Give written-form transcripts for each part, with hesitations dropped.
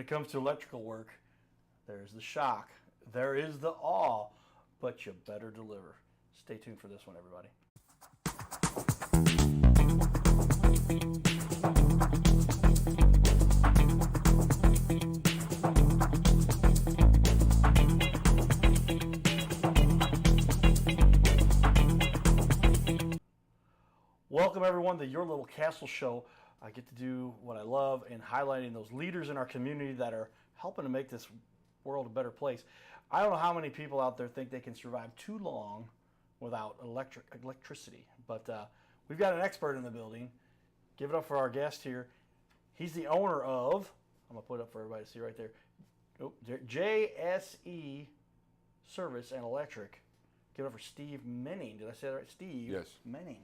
it comes to electrical work, there's the shock, there is the awe, but you better deliver. Stay tuned for this one, everybody. Welcome everyone to Your Little Castle Show. I get to do what I love in highlighting those leaders in our community that are helping to make this world a better place. I don't know how many people out there think they can survive too long without electricity, but we've got an expert in the building. Give it up for our guest here. He's the owner of, I'm going to put it up for everybody to see right there, JSE Service and Electric. Give it up for Steve Menning. Did I say that right? Steve Yes. Menning.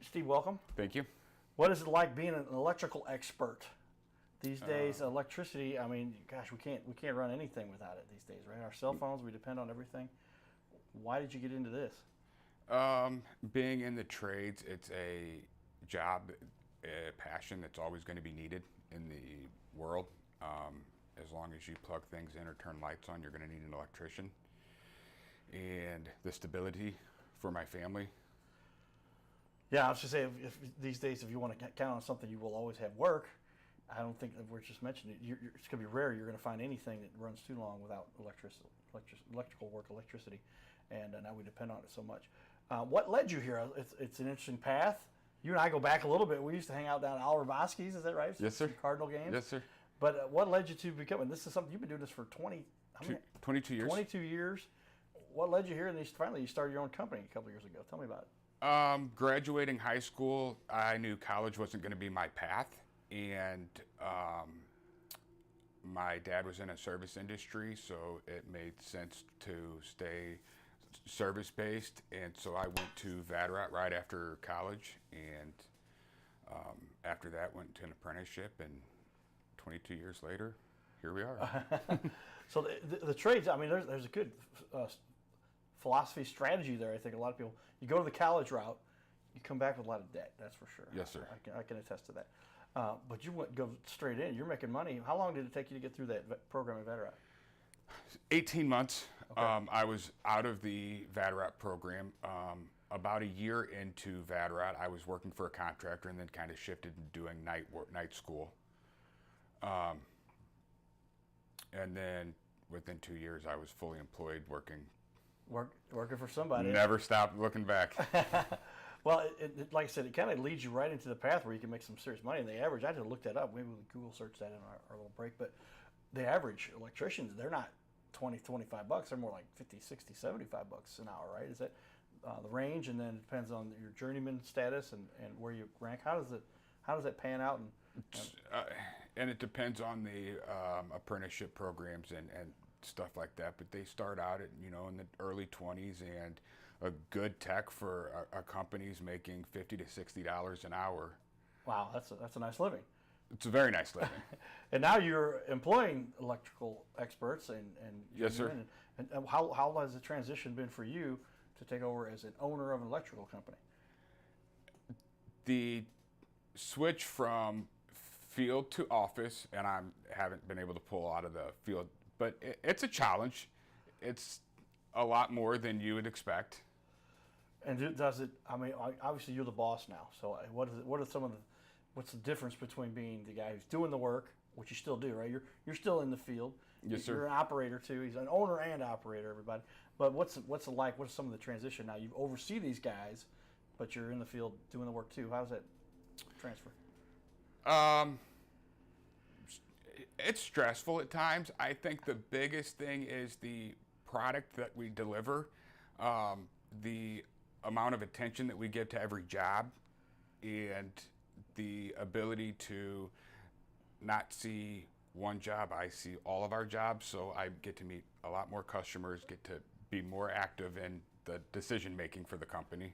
Steve, welcome. Thank you. What is it like being an electrical expert these days? Electricity, I mean, gosh, we can't run anything without it these days, right? Our cell phones, we depend on everything. Why did you get into this? Being in the trades, it's a job, a passion that's always going to be needed in the world. As long as you plug things in or turn lights on, you're going to need an electrician. And the stability for my family. Yeah, I was just saying, if these days, if you want to count on something, you will always have work. I don't think that we're just mentioning it. It's going to be rare you're going to find anything that runs too long without electrical work, electricity, and now we depend on it so much. What led you here? It's an interesting path. You and I go back a little bit. We used to hang out down at Oliver Bosky's, is that right? Yes, sir. Cardinal games? Yes, sir. But what led you to becoming, this is something, you've been doing this for 22 years. 22 years. What led you here? And finally, you started your own company a couple years ago. Tell me about it. Graduating high school, I knew college wasn't going to be my path, and my dad was in a service industry, so it made sense to stay service-based, and so I went to VADRAT right after college, and after that went to an apprenticeship, and 22 years later, here we are. So the trades, I mean, there's a good philosophy, strategy there. I think a lot of people, you go to the college route, you come back with a lot of debt, that's for sure. Yes, sir. I can attest to that. But you went go straight in. You're making money. How long did it take you to get through that program at VADRAT? 18 months. Okay. I was out of the VADRAT program. About a year into VADRAT, I was working for a contractor and then kind of shifted to doing night school. And then within 2 years, I was fully employed working for somebody. Never stopped looking back. Well, like I said, it kind of leads you right into the path where you can make some serious money. And the average, I had to look that up. Maybe we'll Google search that in our little break. But the average electricians, they're not $20-25. They're more like $50, $60, $75 an hour, right? Is that the range? And then it depends on your journeyman status and where you rank. How does that pan out? And it depends on the apprenticeship programs and stuff like that, but they start out at in the early 20s, and a good tech for a company's making $50 to $60 an hour. Wow, that's a nice living. It's a very nice living. And now you're employing electrical experts and yes, sir. And how has the transition been for you to take over as an owner of an electrical company? The switch from field to office, and I haven't been able to pull out of the field. But it's a challenge. It's a lot more than you would expect. And does it? I mean, obviously you're the boss now. So what's the difference between being the guy who's doing the work, which you still do, right? You're still in the field. Yes, sir. You're an operator too. He's an owner and operator, everybody. But what's it like? What's some of the transition now? You oversee these guys, but you're in the field doing the work too. How does that transfer? It's stressful at times. I think the biggest thing is the product that we deliver, the amount of attention that we give to every job, and the ability to not see one job. I see all of our jobs, so I get to meet a lot more customers, get to be more active in the decision making for the company.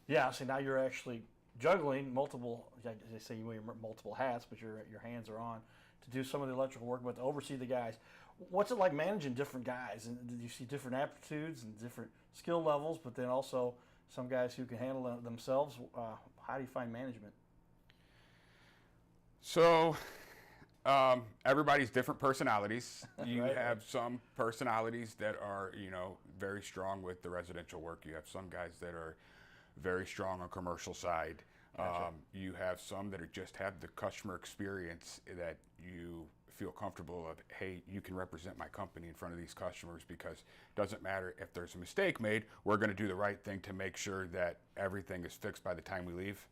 Yeah, so now you're actually juggling multiple, like they say you wear multiple hats, but your hands are on to do some of the electrical work, but to oversee the guys. What's it like managing different guys? And do you see different aptitudes and different skill levels, but then also some guys who can handle it themselves? How do you find management? So Everybody's different personalities. You Right. have some personalities that are, very strong with the residential work. You have some guys that are very strong on commercial side. Gotcha. You have some that are just have the customer experience that you feel comfortable of, hey, you can represent my company in front of these customers because it doesn't matter if there's a mistake made, we're going to do the right thing to make sure that everything is fixed by the time we leave.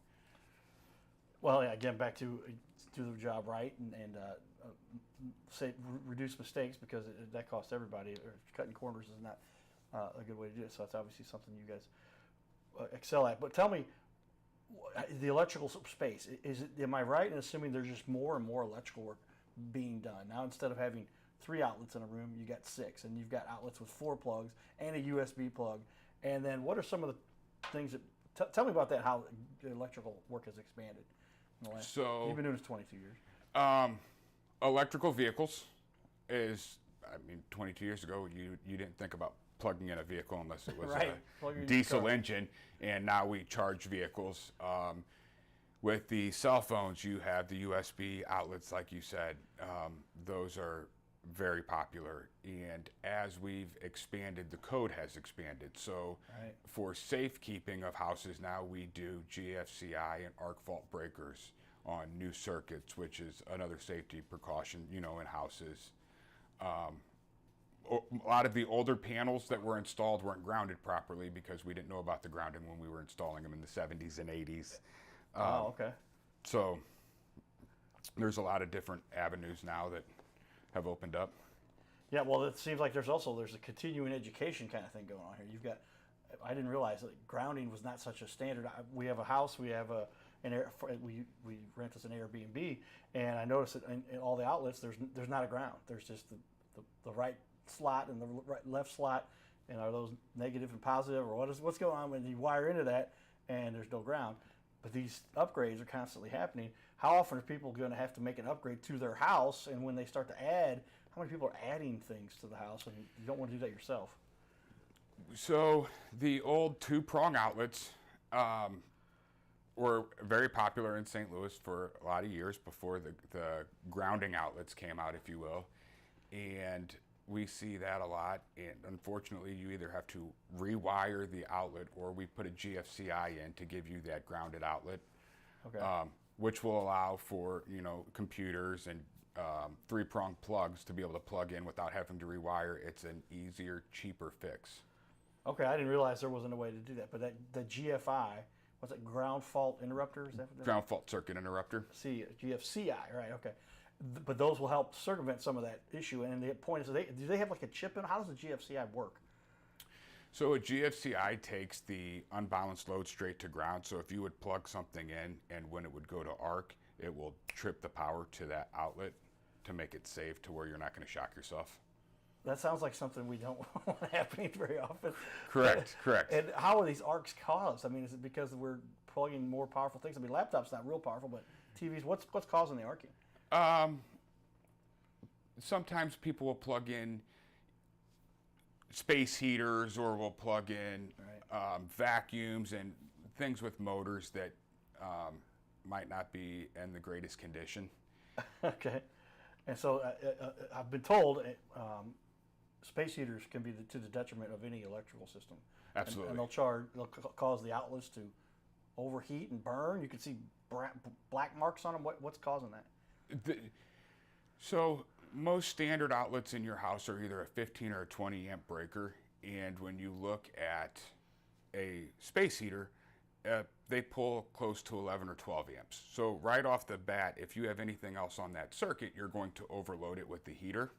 Well, yeah, again, back to do the job right and reduce mistakes because that costs everybody. Or cutting corners is not a good way to do it. So it's obviously something you guys excel at. But tell me, the electrical space, am I right in assuming there's just more and more electrical work being done? Now, instead of having 3 outlets in a room, you got 6, and you've got outlets with 4 plugs and a USB plug. And then what are some of the things that, tell me about that, how the electrical work has expanded in the last, So, you've been doing this 22 years. Electrical vehicles is, 22 years ago, you didn't think about plugging in a vehicle unless it was Right. Plug a your diesel car. engine, and now we charge vehicles. With the cell phones, you have the USB outlets, like you said. Those are very popular, and as we've expanded, the code has expanded. So Right. for safekeeping of houses now, we do GFCI and arc fault breakers on new circuits, which is another safety precaution, in houses. A lot of the older panels that were installed weren't grounded properly because we didn't know about the grounding when we were installing them in the 70s and 80s. Oh, okay. So there's a lot of different avenues now that have opened up. Yeah, well, it seems like there's a continuing education kind of thing going on here. You've got, I didn't realize that grounding was not such a standard. We have a house, we have we rent as an Airbnb, and I noticed that in all the outlets there's not a ground. There's just the right slot and the left slot, and are those negative and positive, or what's going on when you wire into that and there's no ground? But these upgrades are constantly happening. How often are people going to have to make an upgrade to their house? And when they start to add, how many people are adding things to the house and you don't want to do that yourself? So the old 2-prong outlets were very popular in St. Louis for a lot of years before the grounding outlets came out, if you will. And we see that a lot, and unfortunately you either have to rewire the outlet or we put a GFCI in to give you that grounded outlet, Okay. which will allow for computers and 3-prong plugs to be able to plug in without having to rewire. It's an easier, cheaper fix. Okay, I didn't realize there wasn't a way to do that. But the GFI, what's it, ground fault interrupter? Is that what Ground fault circuit interrupter. GFCI, right, okay. But those will help circumvent some of that issue. And the point is, do they have like a chip in? How does the GFCI work? So a GFCI takes the unbalanced load straight to ground. So if you would plug something in and when it would go to arc, it will trip the power to that outlet to make it safe to where you're not going to shock yourself. That sounds like something we don't want happening very often. Correct. And how are these arcs caused? I mean, is it because we're plugging more powerful things? I mean, laptops not real powerful, but TVs. What's causing the arcing? Sometimes people will plug in space heaters or will plug in vacuums and things with motors that might not be in the greatest condition. Okay. And so I've been told space heaters can be to the detriment of any electrical system. Absolutely. And they'll cause the outlets to overheat and burn. You can see black marks on them. What's causing that? So most standard outlets in your house are either a 15 or a 20 amp breaker, and when you look at a space heater, they pull close to 11 or 12 amps. So right off the bat, if you have anything else on that circuit, you're going to overload it with the heater.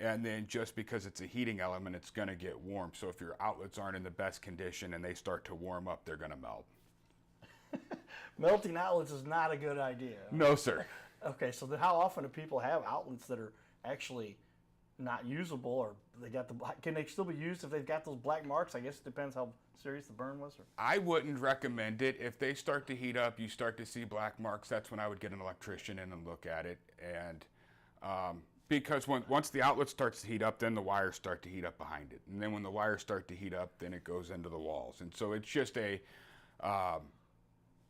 And then just because it's a heating element, it's going to get warm. So if your outlets aren't in the best condition and they start to warm up, they're going to melt. Melting outlets is not a good idea. No, sir. Okay, so then how often do people have outlets that are actually not usable, or can they still be used if they've got those black marks? I guess it depends how serious the burn was. Or? I wouldn't recommend it. If they start to heat up, you start to see black marks, that's when I would get an electrician in and look at it. And because once the outlet starts to heat up, then the wires start to heat up behind it. And then when the wires start to heat up, then it goes into the walls. And so it's just a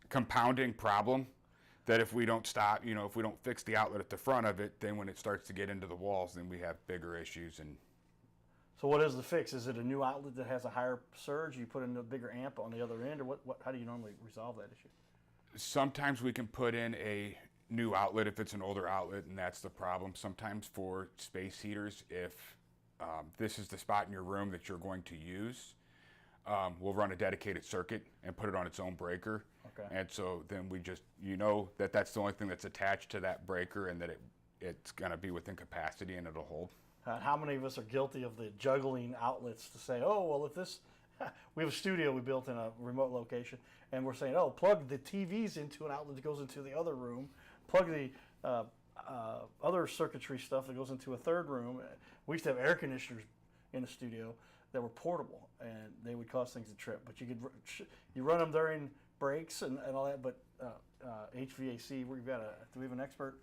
compounding problem that if we don't stop, if we don't fix the outlet at the front of it, then when it starts to get into the walls, then we have bigger issues. And So what is the fix? Is it a new outlet that has a higher surge? You put in a bigger amp on the other end, or what? How do you normally resolve that issue? sometimes we can put in a new outlet if it's an older outlet, and that's the problem. Sometimes for space heaters, if this is the spot in your room that you're going to use, we'll run a dedicated circuit and put it on its own breaker. Okay. And so then we just, that's the only thing that's attached to that breaker, and that it's going to be within capacity and it'll hold. How many of us are guilty of the juggling outlets to say, oh, well, if this, we have a studio we built in a remote location, and we're saying, oh, plug the TVs into an outlet that goes into the other room, plug the other circuitry stuff that goes into a third room. We used to have air conditioners in the studio that were portable, and they would cause things to trip. But you run them during breaks and all that. But HVAC, do we have an expert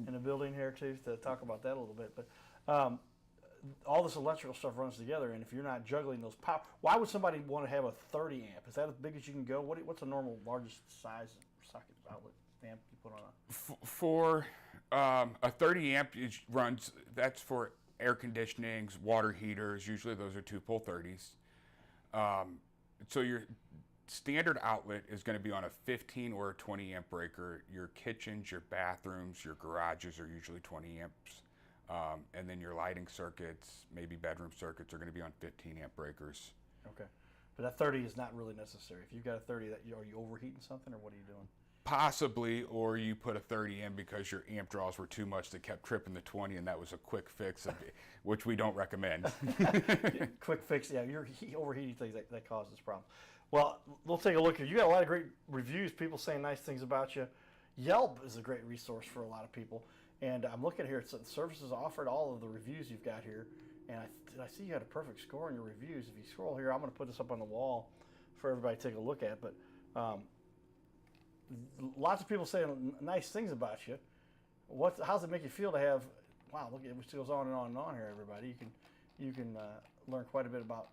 in the building here too to talk about that a little bit? But all this electrical stuff runs together, and if you're not juggling those power, why would somebody want to have a 30 amp? Is that as big as you can go? What's a normal largest size socket outlet amp you put on a? For a 30 amp runs, that's for air conditionings, water heaters. Usually those are 2-pole 30s. So your standard outlet is going to be on a 15 or a 20 amp breaker. Your kitchens, your bathrooms, your garages are usually 20 amps. And then your lighting circuits, maybe bedroom circuits, are going to be on 15 amp breakers. Okay. But that 30 is not really necessary. If you've got a 30, are you overheating something, or what are you doing? Possibly, or you put a 30 in because your amp draws were too much that kept tripping the 20, and that was a quick fix, which we don't recommend. Quick fix, yeah. You're overheating things that causes problems. Well, we'll take a look here. You got a lot of great reviews, people saying nice things about you. Yelp is a great resource for a lot of people. And I'm looking here, the services offered, all of the reviews you've got here. And I see you had a perfect score in your reviews. If you scroll here, I'm going to put this up on the wall for everybody to take a look at. But lots of people saying nice things about you. How's it make you feel to have? Wow, look, it goes on and on and on here, everybody. You can learn quite a bit about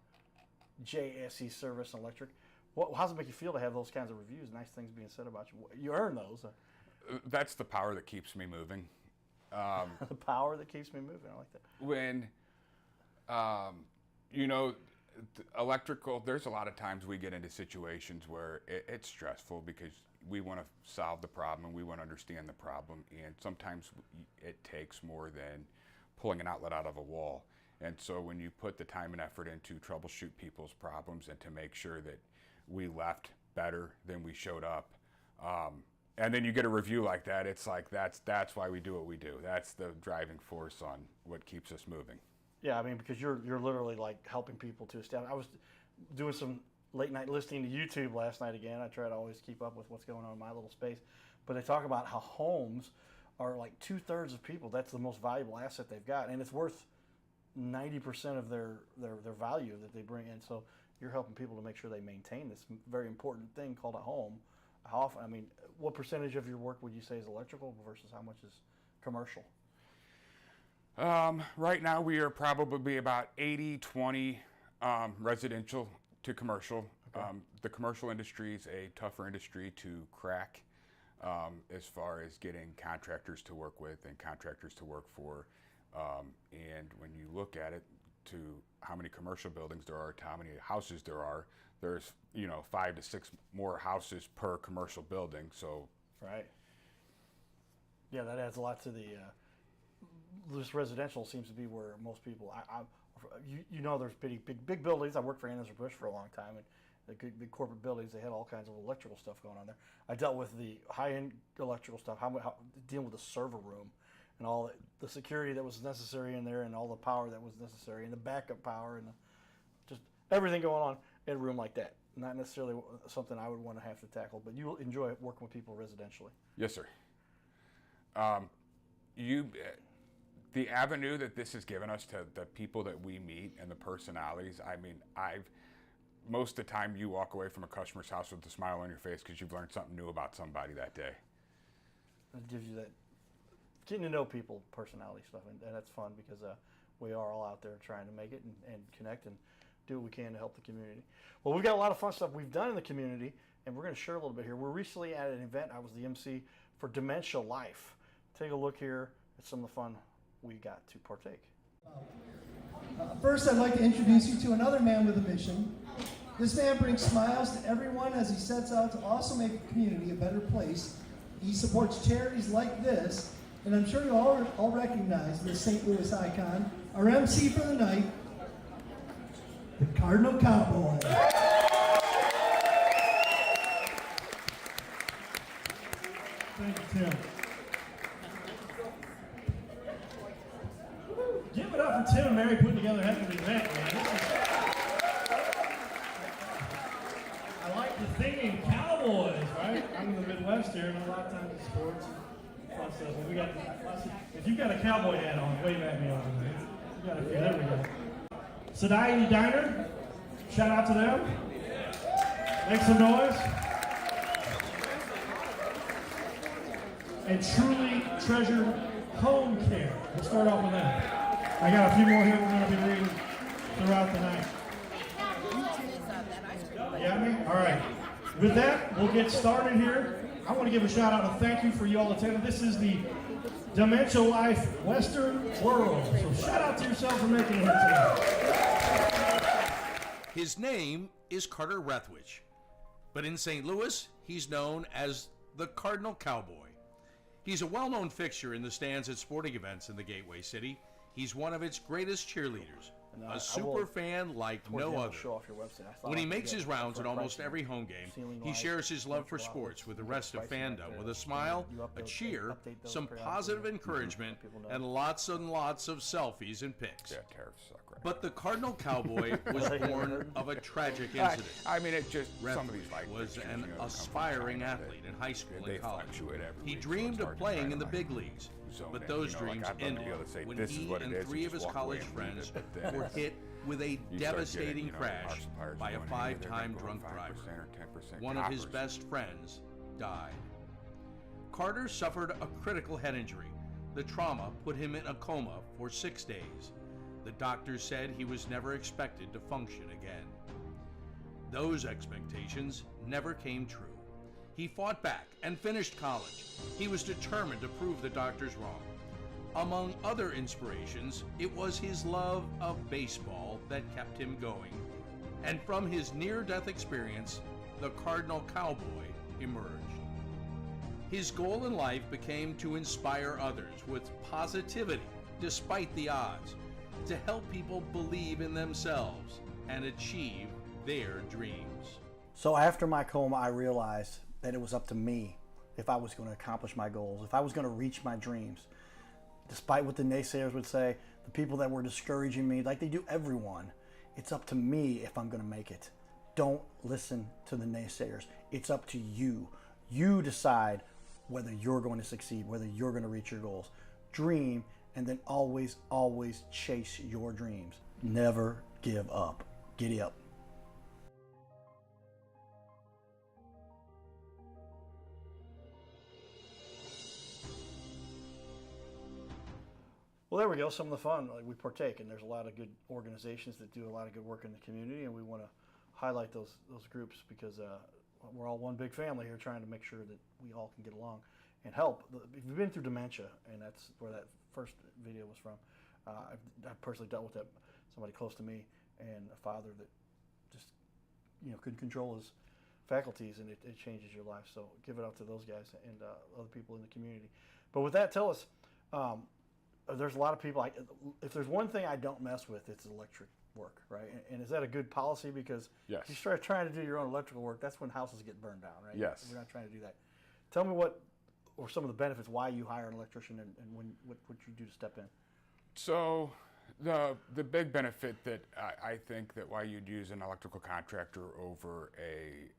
JSE Service and Electric. How's it make you feel to have those kinds of reviews, nice things being said about you? You earn those. That's the power that keeps me moving. The power that keeps me moving. I like that. When, electrical, there's a lot of times we get into situations where it's stressful because we want to solve the problem and we want to understand the problem. And sometimes it takes more than pulling an outlet out of a wall. And so when you put the time and effort into troubleshoot people's problems and to make sure that we left better than we showed up, and then you get a review like that, it's like that's why we do what we do. That's the driving force on what keeps us moving. Yeah, I mean, because you're literally like helping people to establish. I was doing some late night listening to YouTube last night again. I try to always keep up with what's going on in my little space. But they talk about how homes are like 2/3 of people. That's the most valuable asset they've got, and it's worth 90% of their value that they bring in. So you're helping people to make sure they maintain this very important thing called a home. How often? I mean, what percentage of your work would you say is electrical versus how much is commercial? Right now we are probably about 80-20 residential to commercial. Okay. The commercial industry is a tougher industry to crack as far as getting contractors to work with and contractors to work for. And when you look at it to how many commercial buildings there are to how many houses there are, there's 5 to 6 more houses per commercial building. So right. Yeah, that adds a lot to the. This residential seems to be where most people. There's big buildings. I worked for Anheuser-Busch for a long time, and the big corporate buildings. They had all kinds of electrical stuff going on there. I dealt with the high-end electrical stuff. How dealing with the server room, and all the security that was necessary in there, and all the power that was necessary, and the backup power, and just everything going on in a room like that. Not necessarily something I would want to have to tackle, but you enjoy working with people residentially. Yes, sir. The avenue that this has given us to the people that we meet and the personalities, I mean, most of the time you walk away from a customer's house with a smile on your face because you've learned something new about somebody that day. It gives you that getting to know people, personality stuff, and that's fun because we are all out there trying to make it and connect and do what we can to help the community. Well, we've got a lot of fun stuff we've done in the community, and we're going to share a little bit here. We're recently at an event. I was the MC for Dementia Life. Take a look here at some of the fun we got to partake. First, I'd like to introduce you to another man with a mission. This man brings smiles to everyone as he sets out to also make a community a better place. He supports charities like this, and I'm sure you all recognize this St. Louis icon, our MC for the night, the Cardinal Cowboy. Thank you, Tim. Give it up for Tim and Mary putting together a heck of an event, man. I like the theme, Cowboys, right? I'm in the Midwest here, and a lot of times it's sports and fun stuff. But we got, if you've got a cowboy hat on, wave at me on it. You got a few, there we go. Sadiety Diner, shout out to them. Make some noise. And Truly Treasured Home Care. We'll start off with that. I got a few more here we're going to be reading throughout the night. You got me? All right. With that, we'll get started here. I want to give a shout out and thank you for you all attending. This is the Dementia Life Western World. So shout out to yourself for making it here tonight. His name is Carter Rethwich, but in St. Louis, he's known as the Cardinal Cowboy. He's a well-known fixture in the stands at sporting events in the Gateway City. He's one of its greatest cheerleaders, a super fan like no other. When he makes his rounds at almost every home game, he shares his love for sports with the rest of fandom with a smile, a cheer, some positive encouragement, and lots of selfies and pics. Yeah, tariffs suck right But the Cardinal Cowboy was born of a tragic incident. I mean, it just, some of these Rethwich like was pictures, an you know, aspiring athlete in high school they and college. fluctuate every He week, so dreamed it's of hard to playing kinda in the like big leagues, zone but in, those you know, like, dreams I'd love to be ended able to say, when this is he what it and is, 3 you of his just walk away college and friends leave it, but were then hit with a you start devastating getting, you know, our crash suppliers by a going, hey, they're gonna 5-time go drunk 5% driver. or 10% One of his coppers. best friends died. Carter suffered a critical head injury. The trauma put him in a coma for 6 days. The doctors said he was never expected to function again. Those expectations never came true. He fought back and finished college. He was determined to prove the doctors wrong. Among other inspirations, it was his love of baseball that kept him going. And from his near-death experience, the Cardinal Cowboy emerged. His goal in life became to inspire others with positivity despite the odds, to help people believe in themselves and achieve their dreams. So after my coma, I realized that it was up to me if I was going to accomplish my goals, if I was going to reach my dreams. Despite what the naysayers would say, the people that were discouraging me, like they do everyone, it's up to me if I'm going to make it. Don't listen to the naysayers. It's up to you. You decide whether you're going to succeed, whether you're going to reach your goals. Dream, and then always, always chase your dreams. Never give up. Giddy up. Well, there we go. Some of the fun, like we partake, and there's a lot of good organizations that do a lot of good work in the community, and we want to highlight those groups because we're all one big family here, trying to make sure that we all can get along and help. If you've been through dementia, and that's where that first video was from, I've personally dealt with that. Somebody close to me, and a father that just couldn't control his faculties, and it changes your life. So give it out to those guys and other people in the community. But with that, tell us. There's a lot of people, if there's one thing I don't mess with, it's electric work, right? And is that a good policy? Because Yes. if you start trying to do your own electrical work, that's when houses get burned down, right? Yes. We're not trying to do that. Tell me what, or some of the benefits, why you hire an electrician and what you do to step in. So the big benefit that I think that why you'd use an electrical contractor over a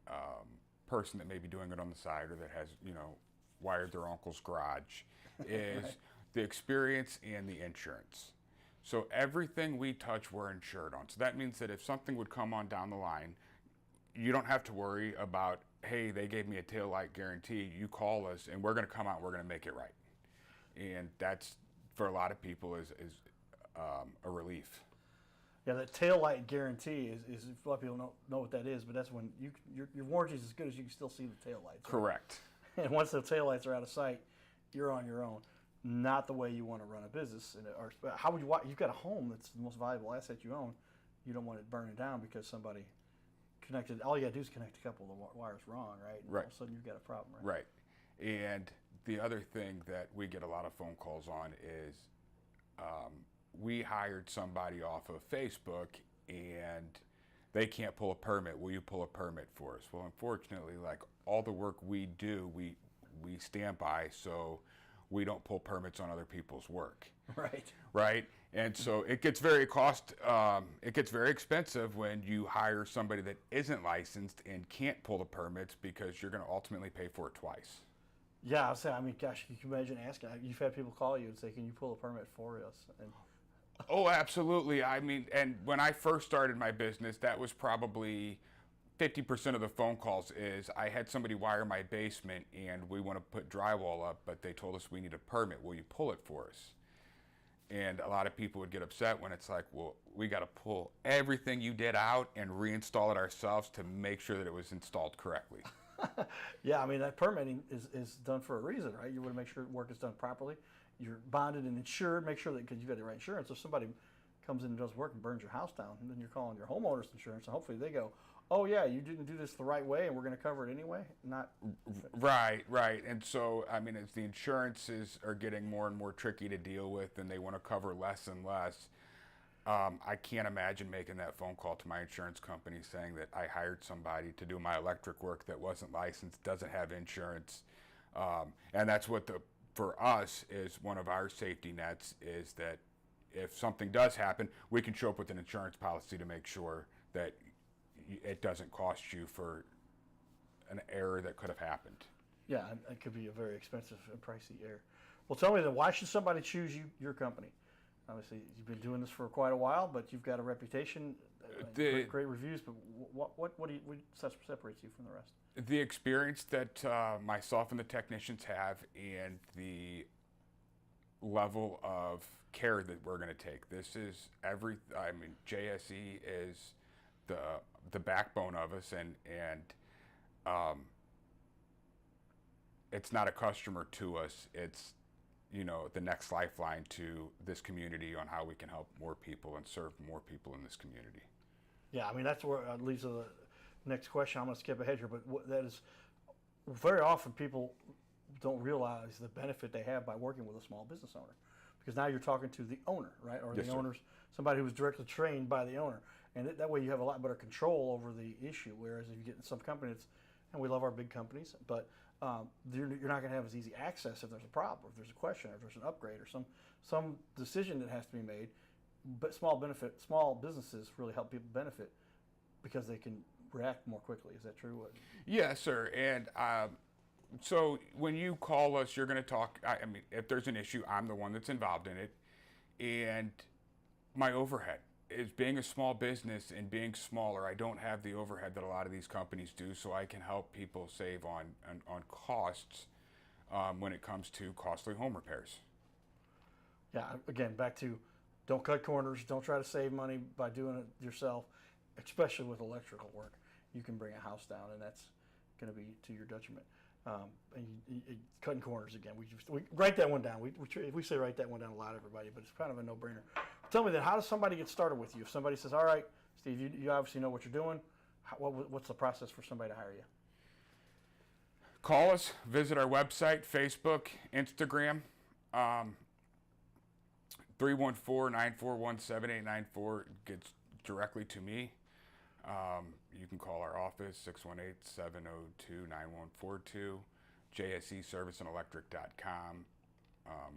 person that may be doing it on the side or that has, wired their uncle's garage is right. The experience and the insurance. So everything we touch, we're insured on. So that means that if something would come on down the line, you don't have to worry about, hey, they gave me a taillight guarantee. You call us and we're going to come out and we're going to make it right. And that's, for a lot of people, is a relief. Yeah, that tail light guarantee is a lot of people don't know what that is, but that's when your warranty is as good as you can still see the tail lights. Right? Correct. And once the tail lights are out of sight, you're on your own. Not the way you want to run a business. Or how would you? You've got a home that's the most valuable asset you own. You don't want it burning down because somebody connected. All you got to do is connect a couple of the wires wrong, right? And Right. All of a sudden you've got a problem, right? Right. And the other thing that we get a lot of phone calls on is we hired somebody off of Facebook and they can't pull a permit. Will you pull a permit for us? Well, unfortunately, like all the work we do, we stand by, so we don't pull permits on other people's work. Right. Right. And so it gets very expensive when you hire somebody that isn't licensed and can't pull the permits because you're going to ultimately pay for it twice. Yeah, I'll say. I mean, gosh, you can imagine asking. You've had people call you and say, "Can you pull a permit for us?" And Oh, absolutely. I mean, and when I first started my business, that was probably 50% of the phone calls is I had somebody wire my basement and we want to put drywall up, but they told us we need a permit. Will you pull it for us? And a lot of people would get upset when it's like, well, we got to pull everything you did out and reinstall it ourselves to make sure that it was installed correctly. yeah, I mean that permitting is done for a reason, right? You want to make sure work is done properly. You're bonded and insured. Make sure that because you've got the right insurance. If somebody comes in and does work and burns your house down, and then you're calling your homeowner's insurance, and hopefully they go, "Oh yeah, you didn't do this the right way, and we're going to cover it anyway." Not Right. And so, I mean, as the insurances are getting more and more tricky to deal with and they want to cover less and less, I can't imagine making that phone call to my insurance company saying that I hired somebody to do my electric work that wasn't licensed, doesn't have insurance. And that's what for us is one of our safety nets is that if something does happen, we can show up with an insurance policy to make sure that it doesn't cost you for an error that could have happened. yeah, it could be a very expensive and pricey error. Well, tell me then, why should somebody choose your company? Obviously, you've been doing this for quite a while, but you've got a reputation, great reviews. But what separates you from the rest? The experience that myself and the technicians have and the level of care that we're going to take. This is JSE is the backbone of us, and it's not a customer to us. It's the next lifeline to this community on how we can help more people and serve more people in this community. Yeah, I mean that's where it leads to the next question. I'm going to skip ahead here, but that is very often people don't realize the benefit they have by working with a small business owner, because now you're talking to the owner, right, or Yes, the sir. owner's somebody who was directly trained by the owner, and that way you have a lot better control over the issue. Whereas if you get in some companies, and we love our big companies, but you're not going to have as easy access if there's a problem, or if there's a question, or if there's an upgrade, or some decision that has to be made. But small businesses really help people benefit because they can react more quickly. Is that true? Yes, sir. And so when you call us, you're going to talk. I mean, if there's an issue, I'm the one that's involved in it. And my overhead is being a small business and being smaller. I don't have the overhead that a lot of these companies do, so I can help people save on costs when it comes to costly home repairs. Yeah, again, back to don't cut corners. Don't try to save money by doing it yourself, especially with electrical work. You can bring a house down, and that's going to be to your detriment. And cutting corners again. We write that one down. We say write that one down a lot, everybody, but it's kind of a no-brainer. Tell me then, how does somebody get started with you? If somebody says, "All right, Steve, you obviously know what you're doing," what's the process for somebody to hire you? Call us, visit our website, Facebook, Instagram, 314-941-7894 gets directly to me. You can call our office, 618-702-9142, JSEserviceandelectric.com.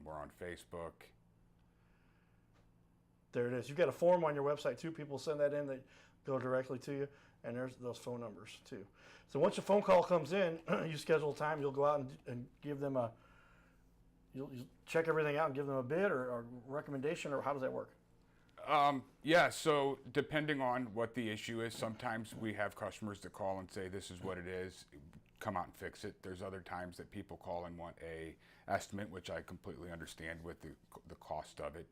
We're on Facebook. There it is. You've got a form on your website too. People send that in. They go directly to you, and there's those phone numbers too. So once a phone call comes in, you schedule a time. You'll go out and give them you'll check everything out and give them a bid or recommendation, or how does that work? Yeah, so depending on what the issue is, sometimes we have customers that call and say, "This is what it is, come out and fix it." There's other times that people call and want a estimate, which I completely understand with the cost of it.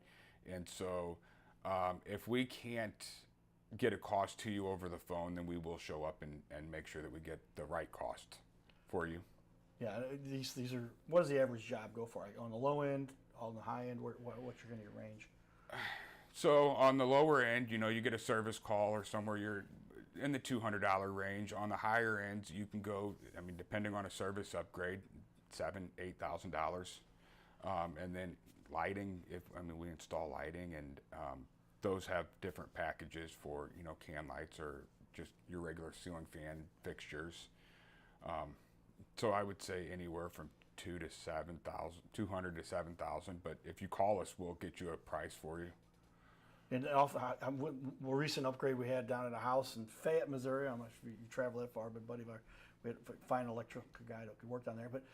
And so If we can't get a cost to you over the phone, then we will show up and make sure that we get the right cost for you. Yeah, these are, what does the average job go for? Like on the low end, on the high end, what's your going to range? So on the lower end, you know, you get a service call or somewhere you're in the $200 range. On the higher end, you can go, I mean, depending on a service upgrade, $7,000-8,000. And then lighting, we install lighting, and those have different packages for, you know, can lights or just your regular ceiling fan fixtures. So I would say anywhere from $200 to $7,000. But if you call us, we'll get you a price for you. And also, a recent upgrade we had down at a house in Fayette, Missouri. I'm not sure if you travel that far, but buddy of ours, we had to find an electrical guy that could work down there. But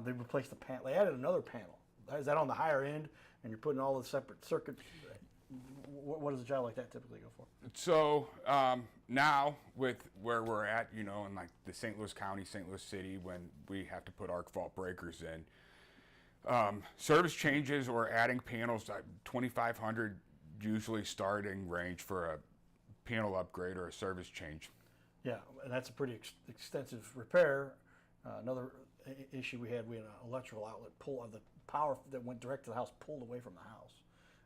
they replaced the panel. They added another panel. Is that on the higher end? And you're putting all the separate circuits. What does a job like that typically go for? So now with where we're at, you know, in like the St. Louis County, St. Louis City, when we have to put arc fault breakers in, service changes or adding panels, 2,500 usually starting range for a panel upgrade or a service change. Yeah, and that's a pretty extensive repair. Another issue we had an electrical outlet pull, the power that went direct to the house pulled away from the house.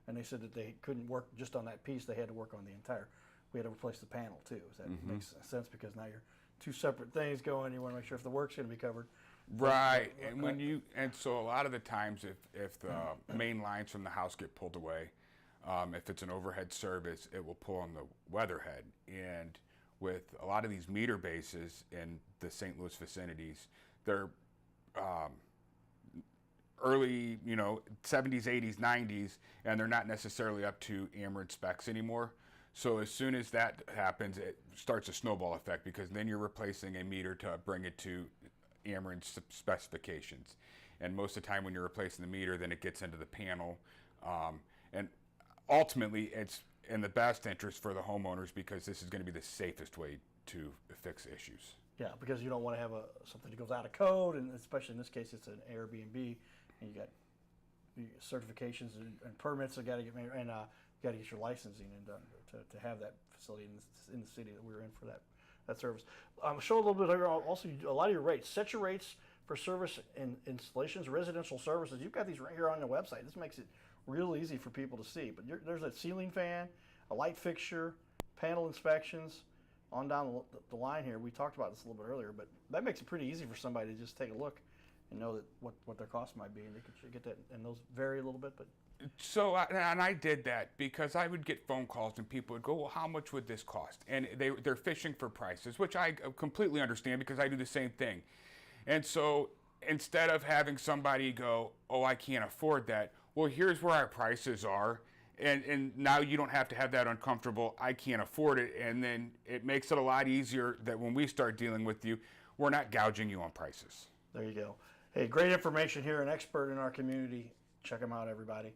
And they said that they couldn't work just on that piece, they had to work on the entire. We had to replace the panel too. Does that makes sense? Because now you're two separate things going, you want to make sure if the work's going to be covered. Right, and so a lot of the times if the main lines from the house get pulled away, if it's an overhead service, it will pull on the weatherhead. And with a lot of these meter bases in the St. Louis vicinities, they're early, you know, 70s, 80s, 90s, and they're not necessarily up to Ameren specs anymore. So as soon as that happens, it starts a snowball effect, because then you're replacing a meter to bring it to Ameren specifications. And most of the time when you're replacing the meter, then it gets into the panel. And ultimately, it's in the best interest for the homeowners, because this is going to be the safest way to fix issues. Yeah, because you don't want to have something that goes out of code, and especially in this case, it's an Airbnb, and you got certifications and permits that got to get made, and you got to get your licensing and done to have that facility in the city that we're in for that service. Show a little bit here. Also, a lot of your rates. Set your rates for service and installations, residential services. You've got these right here on the website. This makes it real easy for people to see. But there's a ceiling fan, a light fixture, panel inspections, on down the line here. We talked about this a little bit earlier, but that makes it pretty easy for somebody to just take a look and know that what their costs might be, and they could get that. And those vary a little bit, but. So, and I did that because I would get phone calls and people would go, well, how much would this cost? And they're fishing for prices, which I completely understand, because I do the same thing. And so instead of having somebody go, oh, I can't afford that, well, here's where our prices are. And now you don't have to have that uncomfortable, I can't afford it. And then it makes it a lot easier that when we start dealing with you, we're not gouging you on prices. There you go. Hey, great information here, an expert in our community. Check him out, everybody.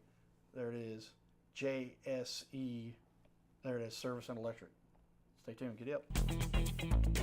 There it is, JSE. There it is, Service and Electric. Stay tuned, get up.